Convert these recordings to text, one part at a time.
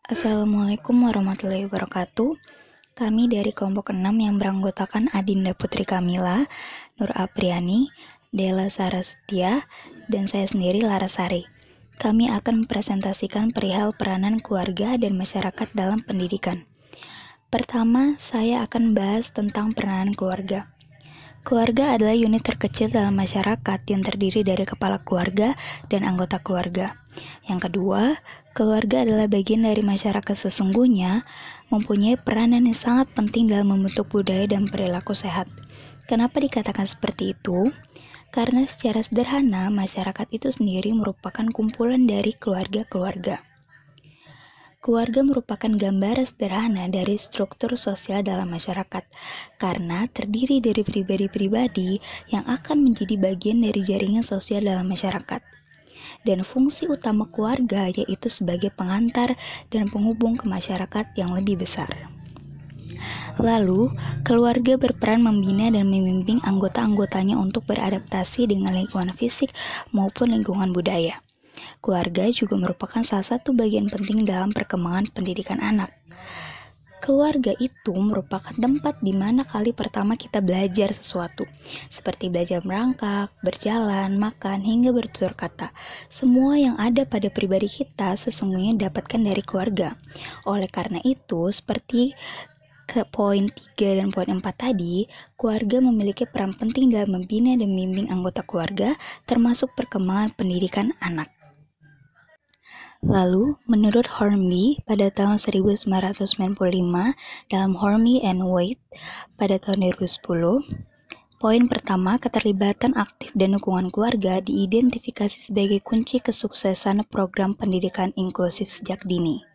Assalamualaikum warahmatullahi wabarakatuh. Kami dari kelompok 6 yang beranggotakan Adinda Putri Kamila, Nur Apriani, Della Sarastia, dan saya sendiri Larasari. Kami akan mempresentasikan perihal peranan keluarga dan masyarakat dalam pendidikan. Pertama, saya akan bahas tentang peranan keluarga. Keluarga adalah unit terkecil dalam masyarakat yang terdiri dari kepala keluarga dan anggota keluarga. Yang kedua, keluarga adalah bagian dari masyarakat sesungguhnya, mempunyai peranan yang sangat penting dalam membentuk budaya dan perilaku sehat. Kenapa dikatakan seperti itu? Karena secara sederhana, masyarakat itu sendiri merupakan kumpulan dari keluarga-keluarga. Keluarga merupakan gambaran sederhana dari struktur sosial dalam masyarakat, karena terdiri dari pribadi-pribadi yang akan menjadi bagian dari jaringan sosial dalam masyarakat. Dan fungsi utama keluarga yaitu sebagai pengantar dan penghubung ke masyarakat yang lebih besar. Lalu, keluarga berperan membina dan membimbing anggota-anggotanya untuk beradaptasi dengan lingkungan fisik maupun lingkungan budaya. Keluarga juga merupakan salah satu bagian penting dalam perkembangan pendidikan anak. Keluarga itu merupakan tempat di mana kali pertama kita belajar sesuatu, seperti belajar merangkak, berjalan, makan, hingga bertutur kata. Semua yang ada pada pribadi kita sesungguhnya didapatkan dari keluarga. Oleh karena itu, seperti ke poin 3 dan poin 4 tadi, keluarga memiliki peran penting dalam membina dan membimbing anggota keluarga, termasuk perkembangan pendidikan anak. Lalu, menurut Hornby pada tahun 1995 dalam Hornby and Waite pada tahun 2010, poin pertama, keterlibatan aktif dan dukungan keluarga diidentifikasi sebagai kunci kesuksesan program pendidikan inklusif sejak dini.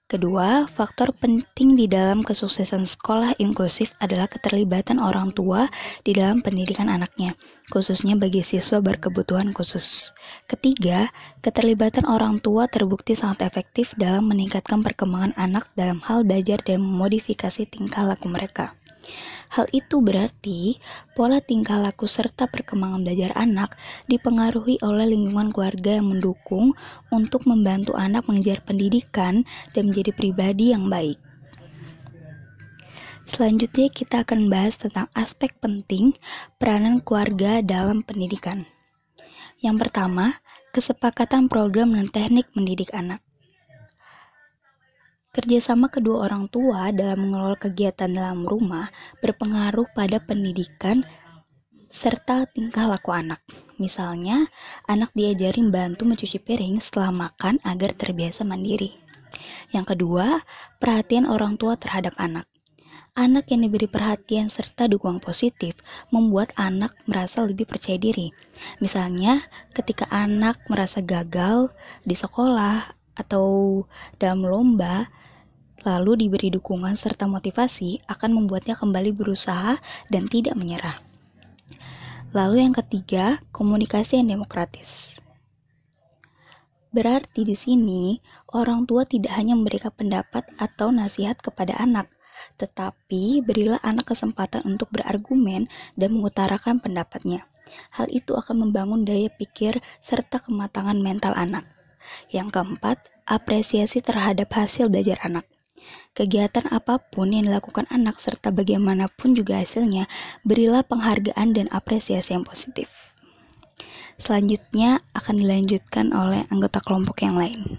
Kedua, faktor penting di dalam kesuksesan sekolah inklusif adalah keterlibatan orang tua di dalam pendidikan anaknya, khususnya bagi siswa berkebutuhan khusus. Ketiga, keterlibatan orang tua terbukti sangat efektif dalam meningkatkan perkembangan anak dalam hal belajar dan memodifikasi tingkah laku mereka. Hal itu berarti pola tingkah laku serta perkembangan belajar anak dipengaruhi oleh lingkungan keluarga yang mendukung untuk membantu anak mengejar pendidikan dan menjadi pribadi yang baik. Selanjutnya kita akan bahas tentang aspek penting peranan keluarga dalam pendidikan. Yang pertama, kesepakatan program dan teknik mendidik anak. Kerjasama kedua orang tua dalam mengelola kegiatan dalam rumah berpengaruh pada pendidikan serta tingkah laku anak. Misalnya, anak diajarin bantu mencuci piring setelah makan agar terbiasa mandiri. Yang kedua, perhatian orang tua terhadap anak. Anak yang diberi perhatian serta dukungan positif membuat anak merasa lebih percaya diri. Misalnya, ketika anak merasa gagal di sekolah atau dalam lomba, lalu diberi dukungan serta motivasi akan membuatnya kembali berusaha dan tidak menyerah. Lalu yang ketiga, komunikasi yang demokratis. Berarti di sini, orang tua tidak hanya memberikan pendapat atau nasihat kepada anak, tetapi berilah anak kesempatan untuk berargumen dan mengutarakan pendapatnya. Hal itu akan membangun daya pikir serta kematangan mental anak. Yang keempat, apresiasi terhadap hasil belajar anak. Kegiatan apapun yang dilakukan anak serta bagaimanapun juga hasilnya, berilah penghargaan dan apresiasi yang positif. Selanjutnya akan dilanjutkan oleh anggota kelompok yang lain.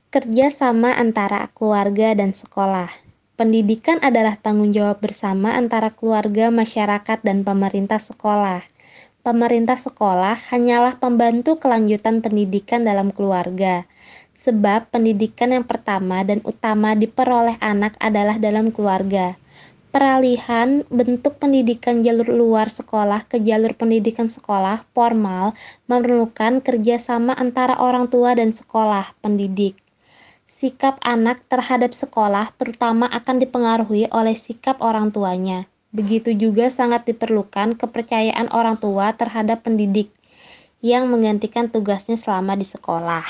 Kerja sama antara keluarga dan sekolah. Pendidikan adalah tanggung jawab bersama antara keluarga, masyarakat, dan pemerintah sekolah. Pemerintah sekolah hanyalah pembantu kelanjutan pendidikan dalam keluarga. Sebab pendidikan yang pertama dan utama diperoleh anak adalah dalam keluarga. Peralihan bentuk pendidikan jalur luar sekolah ke jalur pendidikan sekolah formal memerlukan kerjasama antara orang tua dan sekolah pendidik. Sikap anak terhadap sekolah terutama akan dipengaruhi oleh sikap orang tuanya. Begitu juga sangat diperlukan kepercayaan orang tua terhadap pendidik yang menggantikan tugasnya selama di sekolah.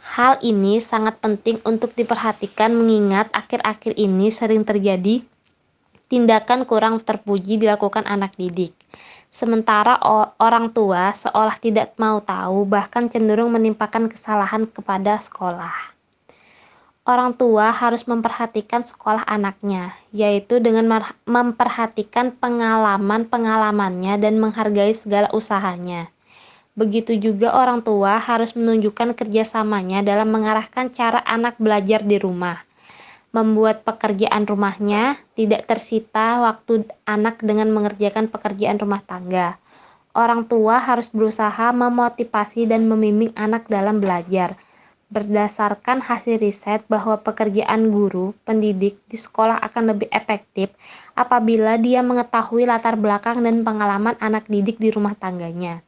Hal ini sangat penting untuk diperhatikan mengingat akhir-akhir ini sering terjadi tindakan kurang terpuji dilakukan anak didik. Sementara orang tua seolah tidak mau tahu bahkan cenderung menimpakan kesalahan kepada sekolah. Orang tua harus memperhatikan sekolah anaknya, yaitu dengan memperhatikan pengalaman-pengalamannya dan menghargai segala usahanya. Begitu juga orang tua harus menunjukkan kerjasamanya dalam mengarahkan cara anak belajar di rumah. Membuat pekerjaan rumahnya tidak tersita waktu anak dengan mengerjakan pekerjaan rumah tangga. Orang tua harus berusaha memotivasi dan membimbing anak dalam belajar. Berdasarkan hasil riset bahwa pekerjaan guru pendidik di sekolah akan lebih efektif apabila dia mengetahui latar belakang dan pengalaman anak didik di rumah tangganya.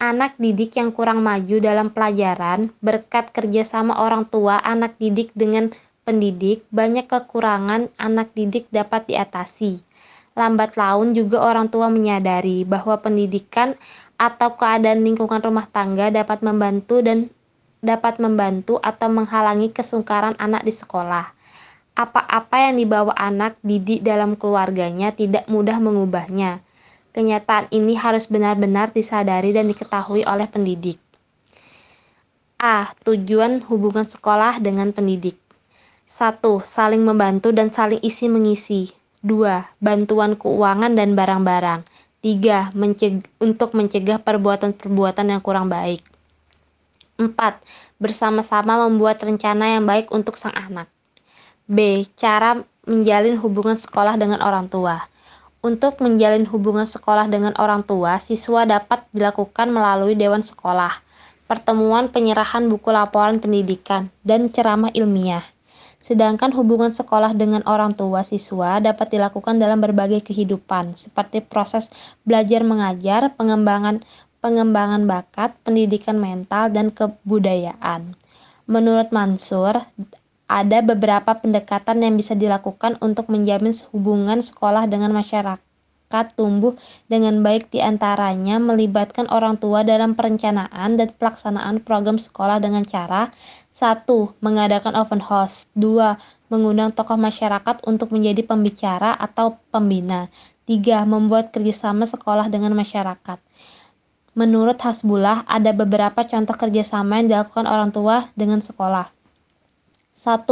Anak didik yang kurang maju dalam pelajaran berkat kerjasama orang tua anak didik dengan pendidik, banyak kekurangan anak didik dapat diatasi. Lambat laun juga orang tua menyadari bahwa pendidikan atau keadaan lingkungan rumah tangga dapat membantu atau menghalangi kesungkaran anak di sekolah. Apa-apa yang dibawa anak didik dalam keluarganya tidak mudah mengubahnya. Kenyataan ini harus benar-benar disadari dan diketahui oleh pendidik. A. Tujuan hubungan sekolah dengan pendidik. 1. Saling membantu dan saling isi-mengisi. 2. Bantuan keuangan dan barang-barang. 3. Untuk mencegah perbuatan-perbuatan yang kurang baik. 4. Bersama-sama membuat rencana yang baik untuk sang anak. B. Cara menjalin hubungan sekolah dengan orang tua. Untuk menjalin hubungan sekolah dengan orang tua, siswa dapat dilakukan melalui dewan sekolah, pertemuan penyerahan buku laporan pendidikan, dan ceramah ilmiah. Sedangkan hubungan sekolah dengan orang tua siswa dapat dilakukan dalam berbagai kehidupan, seperti proses belajar mengajar, pengembangan bakat, pendidikan mental, dan kebudayaan. Menurut Mansur, ada beberapa pendekatan yang bisa dilakukan untuk menjamin hubungan sekolah dengan masyarakat tumbuh dengan baik, diantaranya melibatkan orang tua dalam perencanaan dan pelaksanaan program sekolah dengan cara 1. Mengadakan open house. 2. Mengundang tokoh masyarakat untuk menjadi pembicara atau pembina. 3. Membuat kerjasama sekolah dengan masyarakat. Menurut Hasbullah, ada beberapa contoh kerjasama yang dilakukan orang tua dengan sekolah. 1.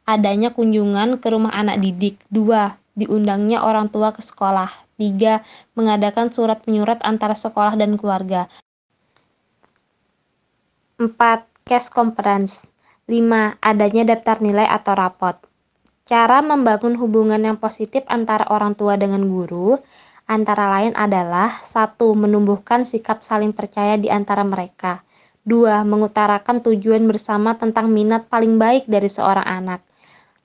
Adanya kunjungan ke rumah anak didik. 2. Diundangnya orang tua ke sekolah. 3. Mengadakan surat menyurat antara sekolah dan keluarga. 4. Case conference. 5. Adanya daftar nilai atau rapot. Cara membangun hubungan yang positif antara orang tua dengan guru antara lain adalah 1. Menumbuhkan sikap saling percaya di antara mereka. 2. Mengutarakan tujuan bersama tentang minat paling baik dari seorang anak.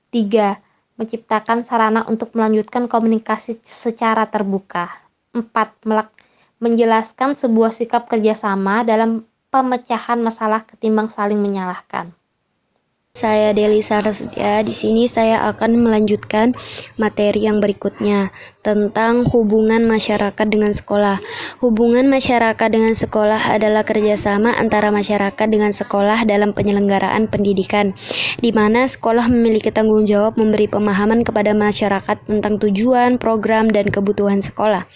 3. Menciptakan sarana untuk melanjutkan komunikasi secara terbuka. 4. Menjelaskan sebuah sikap kerjasama dalam pemecahan masalah ketimbang saling menyalahkan. Saya Deli Sarastia. Di sini saya akan melanjutkan materi yang berikutnya tentang hubungan masyarakat dengan sekolah. Hubungan masyarakat dengan sekolah adalah kerjasama antara masyarakat dengan sekolah dalam penyelenggaraan pendidikan, di mana sekolah memiliki tanggung jawab memberi pemahaman kepada masyarakat tentang tujuan, program, dan kebutuhan sekolah.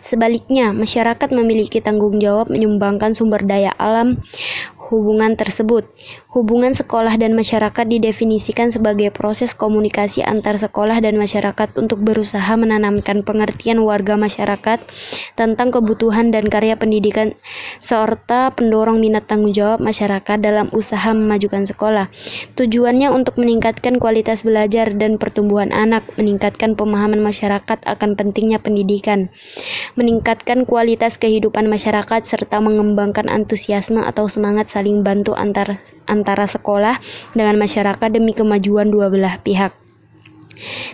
Sebaliknya, masyarakat memiliki tanggung jawab menyumbangkan sumber daya alam hubungan tersebut. Hubungan sekolah dan masyarakat didefinisikan sebagai proses komunikasi antar sekolah dan masyarakat untuk berusaha menanamkan pengertian warga masyarakat tentang kebutuhan dan karya pendidikan serta pendorong minat tanggung jawab masyarakat dalam usaha memajukan sekolah. Tujuannya untuk meningkatkan kualitas belajar dan pertumbuhan anak, meningkatkan pemahaman masyarakat akan pentingnya pendidikan, meningkatkan kualitas kehidupan masyarakat serta mengembangkan antusiasme atau semangat saling bantu antara sekolah dengan masyarakat demi kemajuan dua belah pihak.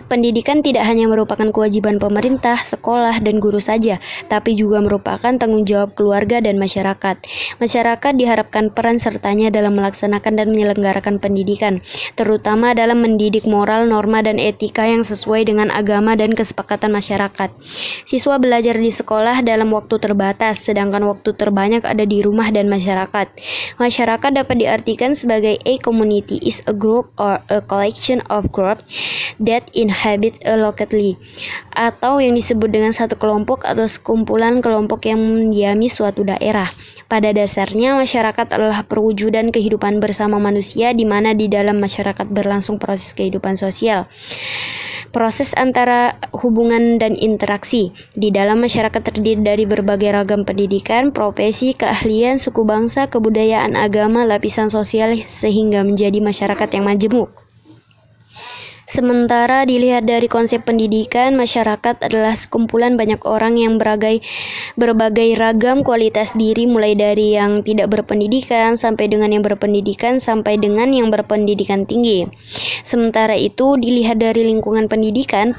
Pendidikan tidak hanya merupakan kewajiban pemerintah, sekolah, dan guru saja, tapi juga merupakan tanggung jawab keluarga dan masyarakat. Masyarakat diharapkan peran sertanya dalam melaksanakan dan menyelenggarakan pendidikan, terutama dalam mendidik moral, norma, dan etika yang sesuai dengan agama dan kesepakatan masyarakat. Siswa belajar di sekolah dalam waktu terbatas, sedangkan waktu terbanyak ada di rumah dan masyarakat. Masyarakat dapat diartikan sebagai a community is a group or a collection of groups that that inhabit a locality, atau yang disebut dengan satu kelompok atau sekumpulan kelompok yang mendiami suatu daerah. Pada dasarnya, masyarakat adalah perwujudan kehidupan bersama manusia di mana di dalam masyarakat berlangsung proses kehidupan sosial. Proses antara hubungan dan interaksi. Di dalam masyarakat terdiri dari berbagai ragam pendidikan, profesi, keahlian, suku bangsa, kebudayaan, agama, lapisan sosial sehingga menjadi masyarakat yang majemuk. Sementara dilihat dari konsep pendidikan, masyarakat adalah sekumpulan banyak orang yang berbagai ragam kualitas diri, mulai dari yang tidak berpendidikan sampai dengan yang berpendidikan sampai dengan yang berpendidikan tinggi. Sementara itu, dilihat dari lingkungan pendidikan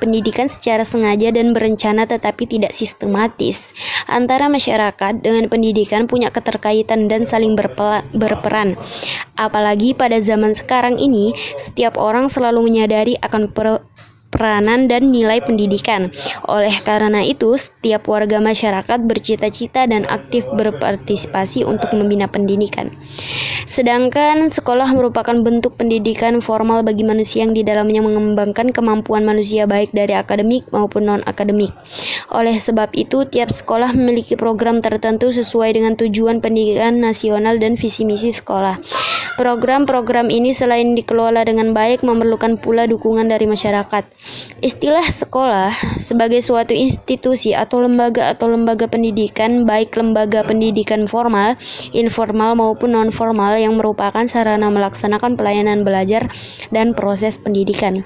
secara sengaja dan berencana tetapi tidak sistematis. Antara masyarakat dengan pendidikan punya keterkaitan dan saling berperan. Apalagi pada zaman sekarang ini, setiap orang selalu menyadari akan peranan dan nilai pendidikan. Oleh karena itu, setiap warga masyarakat bercita-cita dan aktif berpartisipasi untuk membina pendidikan. Sedangkan sekolah merupakan bentuk pendidikan formal bagi manusia yang di dalamnya mengembangkan kemampuan manusia baik dari akademik maupun non-akademik. Oleh sebab itu, tiap sekolah memiliki program tertentu sesuai dengan tujuan pendidikan nasional dan visi misi sekolah. Program-program ini selain dikelola dengan baik, memerlukan pula dukungan dari masyarakat. Istilah sekolah sebagai suatu institusi atau lembaga pendidikan, baik lembaga pendidikan formal, informal maupun non-formal yang merupakan sarana melaksanakan pelayanan belajar dan proses pendidikan.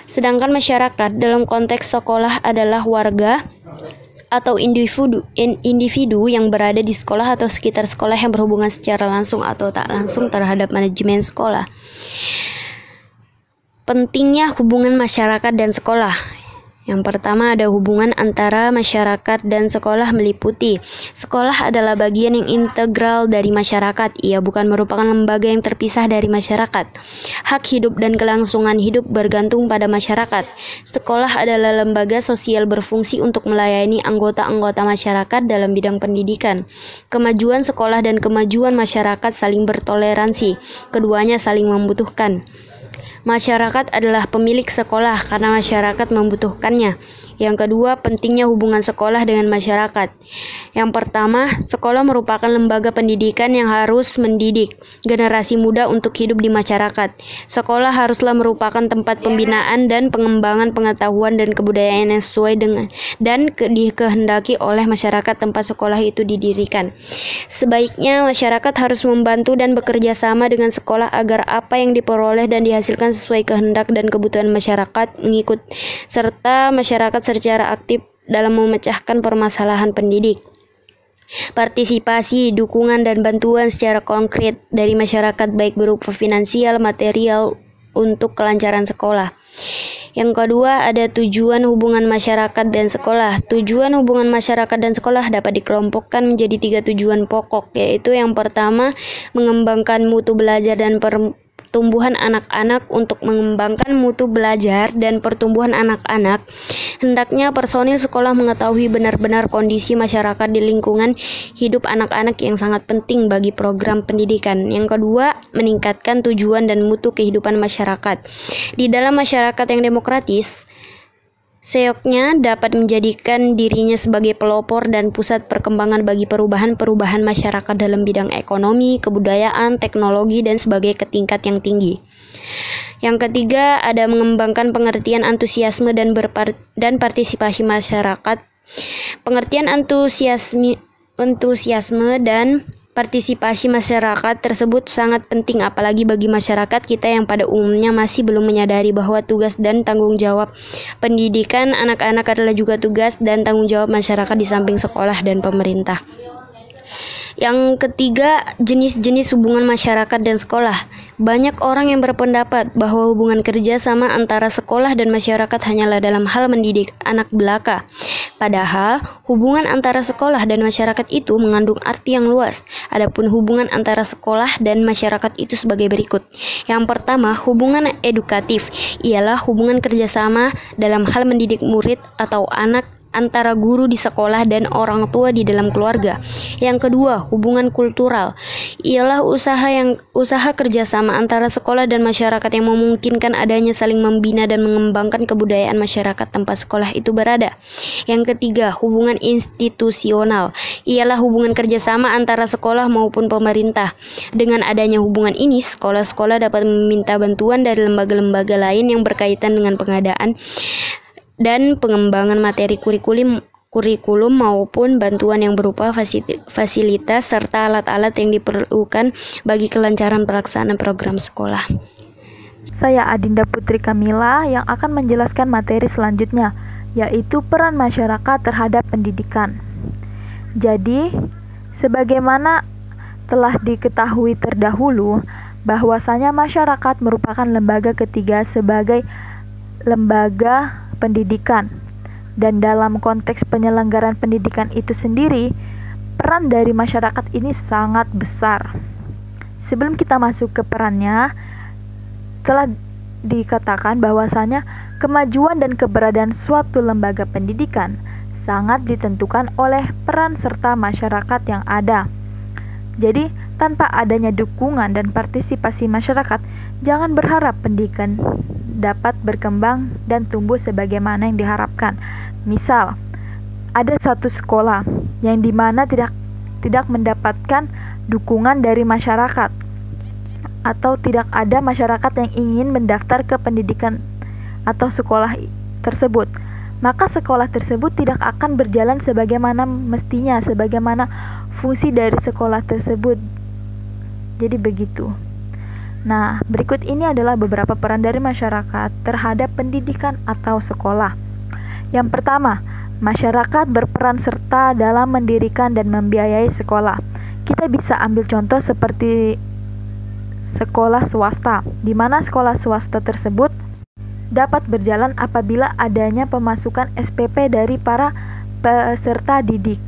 Sedangkan masyarakat dalam konteks sekolah adalah warga atau individu yang berada di sekolah atau sekitar sekolah yang berhubungan secara langsung atau tak langsung terhadap manajemen sekolah. Pentingnya hubungan masyarakat dan sekolah. Yang pertama, ada hubungan antara masyarakat dan sekolah meliputi. Sekolah adalah bagian yang integral dari masyarakat. Ia bukan merupakan lembaga yang terpisah dari masyarakat. Hak hidup dan kelangsungan hidup bergantung pada masyarakat. Sekolah adalah lembaga sosial berfungsi untuk melayani anggota-anggota masyarakat dalam bidang pendidikan. Kemajuan sekolah dan kemajuan masyarakat saling bertoleransi. Keduanya saling membutuhkan. Masyarakat adalah pemilik sekolah karena masyarakat membutuhkannya. Yang kedua, pentingnya hubungan sekolah dengan masyarakat. Yang pertama, sekolah merupakan lembaga pendidikan yang harus mendidik generasi muda untuk hidup di masyarakat. Sekolah haruslah merupakan tempat pembinaan dan pengembangan pengetahuan dan kebudayaan yang sesuai dengan dan dikehendaki oleh masyarakat tempat sekolah itu didirikan. Sebaiknya masyarakat harus membantu dan bekerja sama dengan sekolah agar apa yang diperoleh dan dihasilkan sesuai kehendak dan kebutuhan masyarakat mengikut serta masyarakat secara aktif dalam memecahkan permasalahan pendidik. Partisipasi, dukungan dan bantuan secara konkret dari masyarakat baik berupa finansial, material untuk kelancaran sekolah. Yang kedua, ada tujuan hubungan masyarakat dan sekolah. Tujuan hubungan masyarakat dan sekolah dapat dikelompokkan menjadi 3 tujuan pokok, yaitu yang pertama, mengembangkan mutu belajar dan pertumbuhan anak-anak. Untuk mengembangkan mutu belajar dan pertumbuhan anak-anak, hendaknya personil sekolah mengetahui benar-benar kondisi masyarakat di lingkungan hidup anak-anak yang sangat penting bagi program pendidikan. Yang kedua, meningkatkan tujuan dan mutu kehidupan masyarakat. Di dalam masyarakat yang demokratis, seoknya dapat menjadikan dirinya sebagai pelopor dan pusat perkembangan bagi perubahan-perubahan masyarakat dalam bidang ekonomi, kebudayaan, teknologi, dan sebagai ke tingkat yang tinggi. Yang ketiga, ada mengembangkan pengertian antusiasme dan partisipasi masyarakat. Pengertian antusiasme dan partisipasi masyarakat tersebut sangat penting, apalagi bagi masyarakat kita yang pada umumnya masih belum menyadari bahwa tugas dan tanggung jawab pendidikan anak-anak adalah juga tugas dan tanggung jawab masyarakat di samping sekolah dan pemerintah. Yang ketiga, jenis-jenis hubungan masyarakat dan sekolah. Banyak orang yang berpendapat bahwa hubungan kerjasama antara sekolah dan masyarakat hanyalah dalam hal mendidik anak belaka. Padahal, hubungan antara sekolah dan masyarakat itu mengandung arti yang luas. Adapun hubungan antara sekolah dan masyarakat itu sebagai berikut. Yang pertama, hubungan edukatif. Ialah hubungan kerjasama dalam hal mendidik murid atau anak antara guru di sekolah dan orang tua di dalam keluarga. Yang kedua, hubungan kultural. Ialah usaha kerjasama antara sekolah dan masyarakat yang memungkinkan adanya saling membina dan mengembangkan kebudayaan masyarakat tempat sekolah itu berada. Yang ketiga, hubungan institusional. Ialah hubungan kerjasama antara sekolah maupun pemerintah. Dengan adanya hubungan ini, sekolah-sekolah dapat meminta bantuan dari lembaga-lembaga lain yang berkaitan dengan pengadaan dan pengembangan materi kurikulum maupun bantuan yang berupa fasilitas serta alat-alat yang diperlukan bagi kelancaran pelaksanaan program sekolah. Saya Adinda Putri Kamila yang akan menjelaskan materi selanjutnya, yaitu peran masyarakat terhadap pendidikan. Jadi, sebagaimana telah diketahui terdahulu, bahwasanya masyarakat merupakan lembaga ketiga sebagai lembaga pendidikan. Dan dalam konteks penyelenggaraan pendidikan itu sendiri, peran dari masyarakat ini sangat besar. Sebelum kita masuk ke perannya, telah dikatakan bahwasanya kemajuan dan keberadaan suatu lembaga pendidikan sangat ditentukan oleh peran serta masyarakat yang ada. Jadi, tanpa adanya dukungan dan partisipasi masyarakat, jangan berharap pendidikan dapat berkembang dan tumbuh sebagaimana yang diharapkan. Misal, ada satu sekolah yang dimana tidak mendapatkan dukungan dari masyarakat, atau tidak ada masyarakat yang ingin mendaftar ke pendidikan atau sekolah tersebut, maka sekolah tersebut tidak akan berjalan sebagaimana mestinya, sebagaimana fungsi dari sekolah tersebut. Jadi begitu. Nah, berikut ini adalah beberapa peran dari masyarakat terhadap pendidikan atau sekolah. Yang pertama, masyarakat berperan serta dalam mendirikan dan membiayai sekolah. Kita bisa ambil contoh seperti sekolah swasta, di mana sekolah swasta tersebut dapat berjalan apabila adanya pemasukan SPP dari para peserta didik.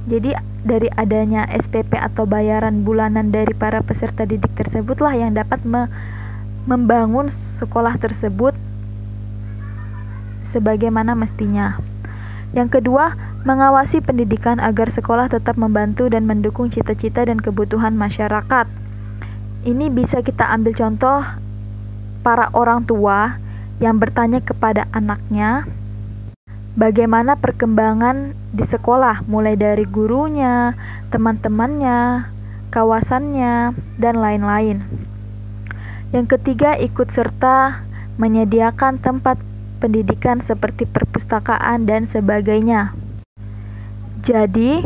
Jadi dari adanya SPP atau bayaran bulanan dari para peserta didik tersebutlah yang dapat membangun sekolah tersebut sebagaimana mestinya. Yang kedua, mengawasi pendidikan agar sekolah tetap membantu dan mendukung cita-cita dan kebutuhan masyarakat. Ini bisa kita ambil contoh para orang tua yang bertanya kepada anaknya bagaimana perkembangan di sekolah, mulai dari gurunya, teman-temannya, kawasannya, dan lain-lain. Yang ketiga, ikut serta menyediakan tempat pendidikan seperti perpustakaan dan sebagainya. Jadi,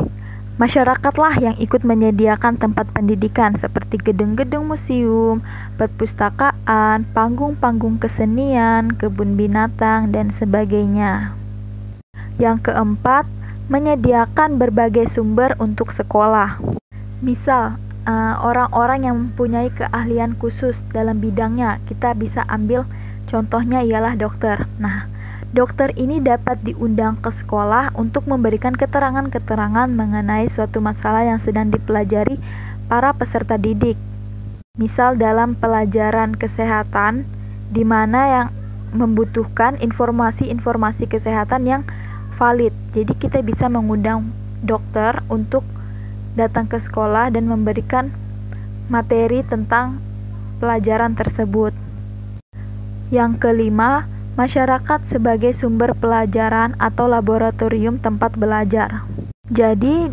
masyarakatlah yang ikut menyediakan tempat pendidikan seperti gedung-gedung museum, perpustakaan, panggung-panggung kesenian, kebun binatang, dan sebagainya. Yang keempat, menyediakan berbagai sumber untuk sekolah. Misal, orang-orang yang mempunyai keahlian khusus dalam bidangnya, kita bisa ambil contohnya ialah dokter. Nah, dokter ini dapat diundang ke sekolah untuk memberikan keterangan-keterangan mengenai suatu masalah yang sedang dipelajari para peserta didik. Misal dalam pelajaran kesehatan, di mana yang membutuhkan informasi-informasi kesehatan yang valid. Jadi kita bisa mengundang dokter untuk datang ke sekolah dan memberikan materi tentang pelajaran tersebut. Yang kelima, masyarakat sebagai sumber pelajaran atau laboratorium tempat belajar. Jadi,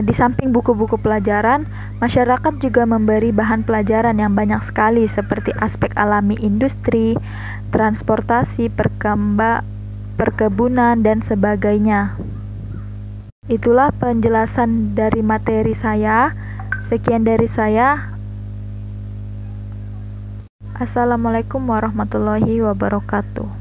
di samping buku-buku pelajaran, masyarakat juga memberi bahan pelajaran yang banyak sekali seperti aspek alami industri, transportasi, perkebunan, dan sebagainya. Itulah penjelasan dari materi saya. Sekian dari saya. Assalamualaikum warahmatullahi wabarakatuh.